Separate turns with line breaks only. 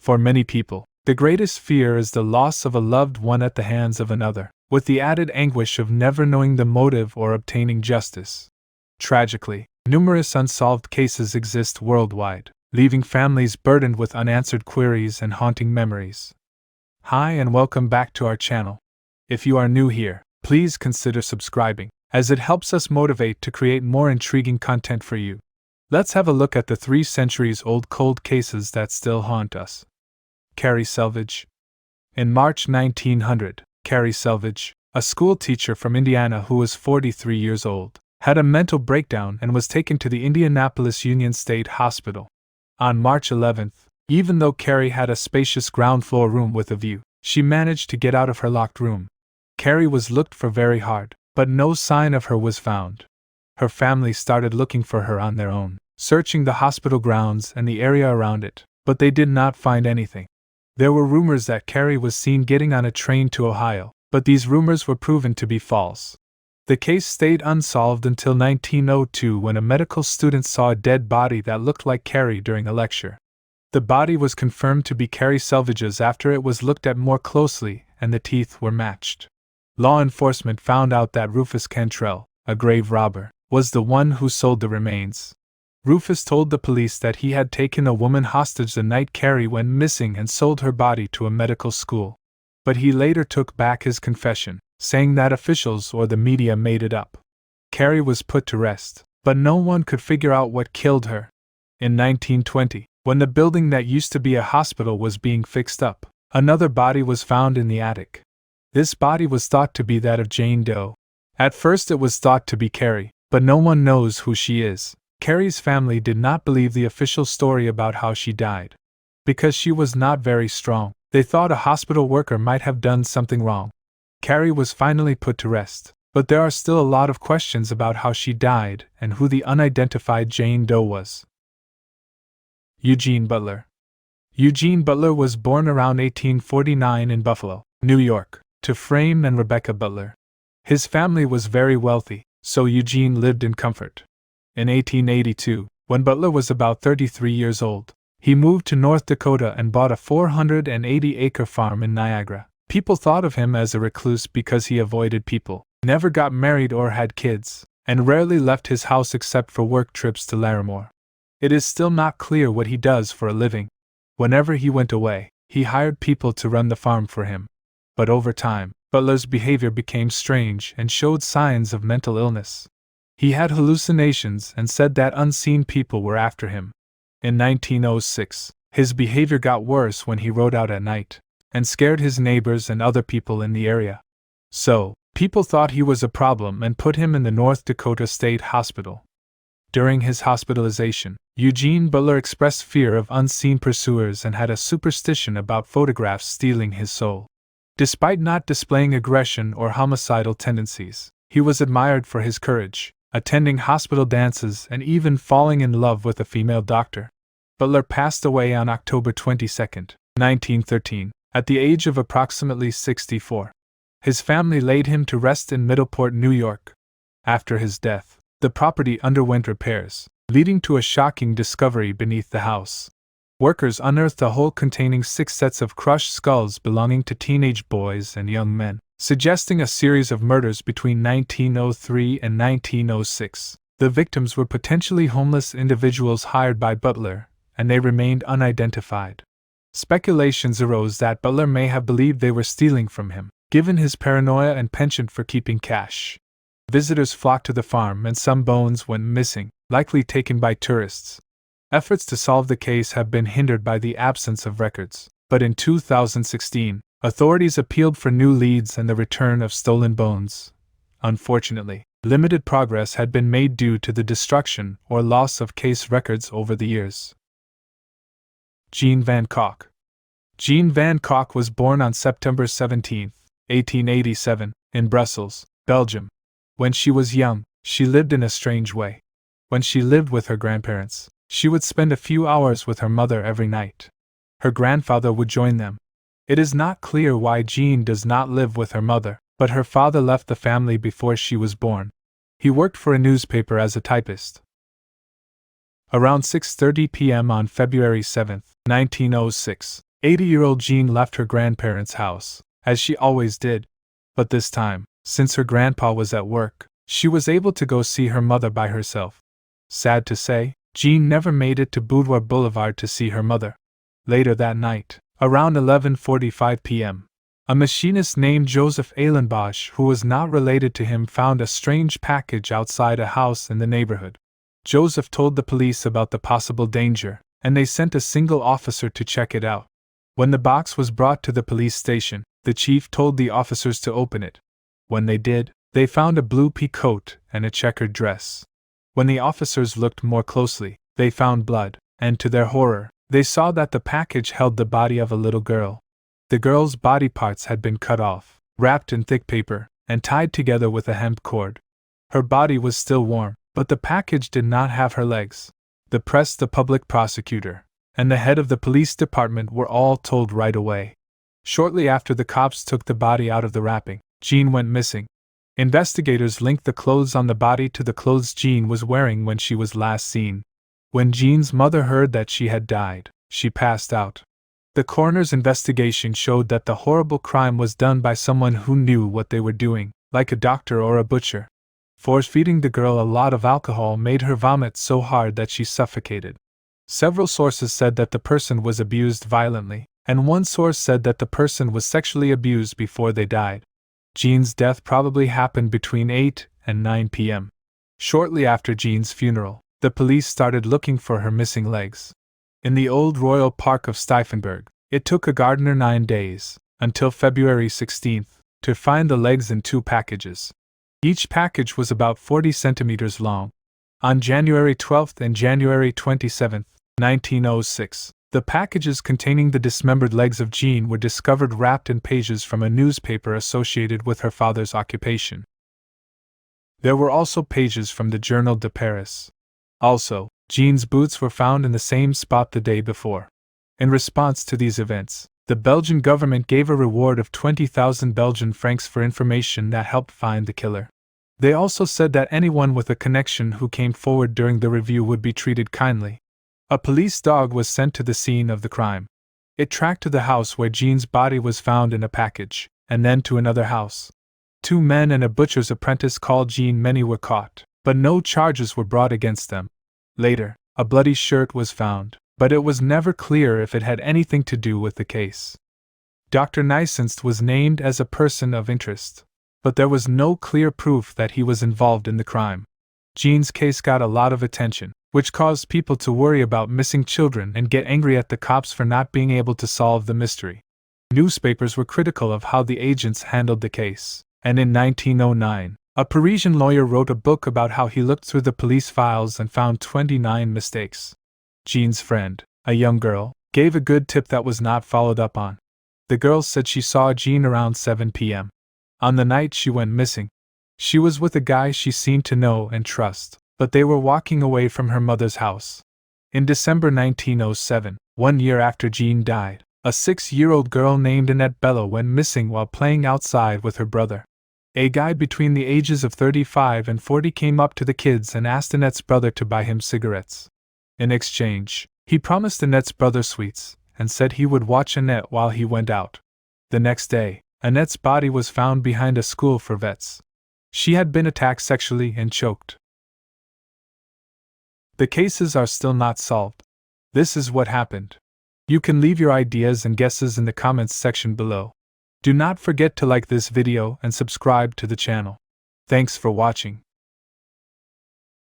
For many people, the greatest fear is the loss of a loved one at the hands of another, with the added anguish of never knowing the motive or obtaining justice. Tragically, numerous unsolved cases exist worldwide, leaving families burdened with unanswered queries and haunting memories. Hi and welcome back to our channel. If you are new here, please consider subscribing, as it helps us motivate to create more intriguing content for you. Let's have a look at the 3 centuries-old cold cases that still haunt us. Carrie Selvage. In March 1900, Carrie Selvage, a school teacher from Indiana who was 43 years old, had a mental breakdown and was taken to the Indianapolis Union State Hospital. On March 11th, even though Carrie had a spacious ground-floor room with a view, she managed to get out of her locked room. Carrie was looked for very hard, but no sign of her was found. Her family started looking for her on their own, searching the hospital grounds and the area around it, but they did not find anything. There were rumors that Carrie was seen getting on a train to Ohio, but these rumors were proven to be false. The case stayed unsolved until 1902 when a medical student saw a dead body that looked like Carrie during a lecture. The body was confirmed to be Carrie Selvage's after it was looked at more closely and the teeth were matched. Law enforcement found out that Rufus Cantrell, a grave robber, was the one who sold the remains. Rufus told the police that he had taken a woman hostage the night Carrie went missing and sold her body to a medical school. But he later took back his confession, saying that officials or the media made it up. Carrie was put to rest, but no one could figure out what killed her. In 1920, when the building that used to be a hospital was being fixed up, another body was found in the attic. This body was thought to be that of Jane Doe. At first it was thought to be Carrie, but no one knows who she is. Carrie's family did not believe the official story about how she died. Because she was not very strong, they thought a hospital worker might have done something wrong. Carrie was finally put to rest, but there are still a lot of questions about how she died and who the unidentified Jane Doe was. Eugene Butler. Eugene Butler was born around 1849 in Buffalo, New York, to Frame and Rebecca Butler. His family was very wealthy, so Eugene lived in comfort. In 1882, when Butler was about 33 years old, he moved to North Dakota and bought a 480-acre farm in Niagara. People thought of him as a recluse because he avoided people, never got married or had kids, and rarely left his house except for work trips to Larimore. It is still not clear what he does for a living. Whenever he went away, he hired people to run the farm for him. But over time, Butler's behavior became strange and showed signs of mental illness. He had hallucinations and said that unseen people were after him. In 1906, his behavior got worse when he rode out at night and scared his neighbors and other people in the area. So, people thought he was a problem and put him in the North Dakota State Hospital. During his hospitalization, Eugene Butler expressed fear of unseen pursuers and had a superstition about photographs stealing his soul. Despite not displaying aggression or homicidal tendencies, he was admired for his courage, attending hospital dances and even falling in love with a female doctor. Butler passed away on October 22, 1913, at the age of approximately 64. His family laid him to rest in Middleport, New York. After his death, the property underwent repairs, leading to a shocking discovery beneath the house. Workers unearthed a hole containing 6 sets of crushed skulls belonging to teenage boys and young men, suggesting a series of murders between 1903 and 1906. The victims were potentially homeless individuals hired by Butler, and they remained unidentified. Speculations arose that Butler may have believed they were stealing from him, given his paranoia and penchant for keeping cash. Visitors flocked to the farm and some bones went missing, likely taken by tourists. Efforts to solve the case have been hindered by the absence of records, but in 2016, authorities appealed for new leads and the return of stolen bones. Unfortunately, limited progress had been made due to the destruction or loss of case records over the years. Jean Van Calk. Jean Van Calk was born on September 17, 1887, in Brussels, Belgium. When she was young, she lived in a strange way. When she lived with her grandparents, she would spend a few hours with her mother every night. Her grandfather would join them. It is not clear why Jean does not live with her mother, but her father left the family before she was born. He worked for a newspaper as a typist. Around 6:30 p.m. on February 7, 1906, 80-year-old Jean left her grandparents' house, as she always did. But this time, since her grandpa was at work, she was able to go see her mother by herself. Sad to say, Jean never made it to Boudoir Boulevard to see her mother. Later that night, around 11:45 p.m., a machinist named Joseph Eilenbosch, who was not related to him, found a strange package outside a house in the neighborhood. Joseph told the police about the possible danger, and they sent a single officer to check it out. When the box was brought to the police station, the chief told the officers to open it. When they did, they found a blue pea coat and a checkered dress. When the officers looked more closely, they found blood, and to their horror, they saw that the package held the body of a little girl. The girl's body parts had been cut off, wrapped in thick paper, and tied together with a hemp cord. Her body was still warm, but the package did not have her legs. The press, the public prosecutor, and the head of the police department were all told right away. Shortly after the cops took the body out of the wrapping, Jean went missing. Investigators linked the clothes on the body to the clothes Jean was wearing when she was last seen. When Jean's mother heard that she had died, she passed out. The coroner's investigation showed that the horrible crime was done by someone who knew what they were doing, like a doctor or a butcher. Force-feeding the girl a lot of alcohol made her vomit so hard that she suffocated. Several sources said that the person was abused violently, and one source said that the person was sexually abused before they died. Jean's death probably happened between 8 and 9 p.m. Shortly after Jean's funeral, the police started looking for her missing legs. In the old Royal Park of Stiefenberg, it took a gardener 9 days, until February 16, to find the legs in 2 packages. Each package was about 40 centimeters long. On January 12 and January 27, 1906, the packages containing the dismembered legs of Jean were discovered wrapped in pages from a newspaper associated with her father's occupation. There were also pages from the Journal de Paris. Also, Jean's boots were found in the same spot the day before. In response to these events, the Belgian government gave a reward of 20,000 Belgian francs for information that helped find the killer. They also said that anyone with a connection who came forward during the review would be treated kindly. A police dog was sent to the scene of the crime. It tracked to the house where Jean's body was found in a package, and then to another house. 2 men and a butcher's apprentice called Jean. Many were caught, but no charges were brought against them. Later, a bloody shirt was found, but it was never clear if it had anything to do with the case. Dr. Nyssenst was named as a person of interest, but there was no clear proof that he was involved in the crime. Jean's case got a lot of attention, which caused people to worry about missing children and get angry at the cops for not being able to solve the mystery. Newspapers were critical of how the agents handled the case, and in 1909, a Parisian lawyer wrote a book about how he looked through the police files and found 29 mistakes. Jean's friend, a young girl, gave a good tip that was not followed up on. The girl said she saw Jean around 7 p.m. on the night she went missing. She was with a guy she seemed to know and trust, but they were walking away from her mother's house. In December 1907, 1 year after Jean died, a 6-year-old girl named Annette Bello went missing while playing outside with her brother. A guy between the ages of 35 and 40 came up to the kids and asked Annette's brother to buy him cigarettes. In exchange, he promised Annette's brother sweets, and said he would watch Annette while he went out. The next day, Annette's body was found behind a school for vets. She had been attacked sexually and choked. The cases are still not solved. This is what happened. You can leave your ideas and guesses in the comments section below. Do not forget to like this video and subscribe to the channel. Thanks for watching.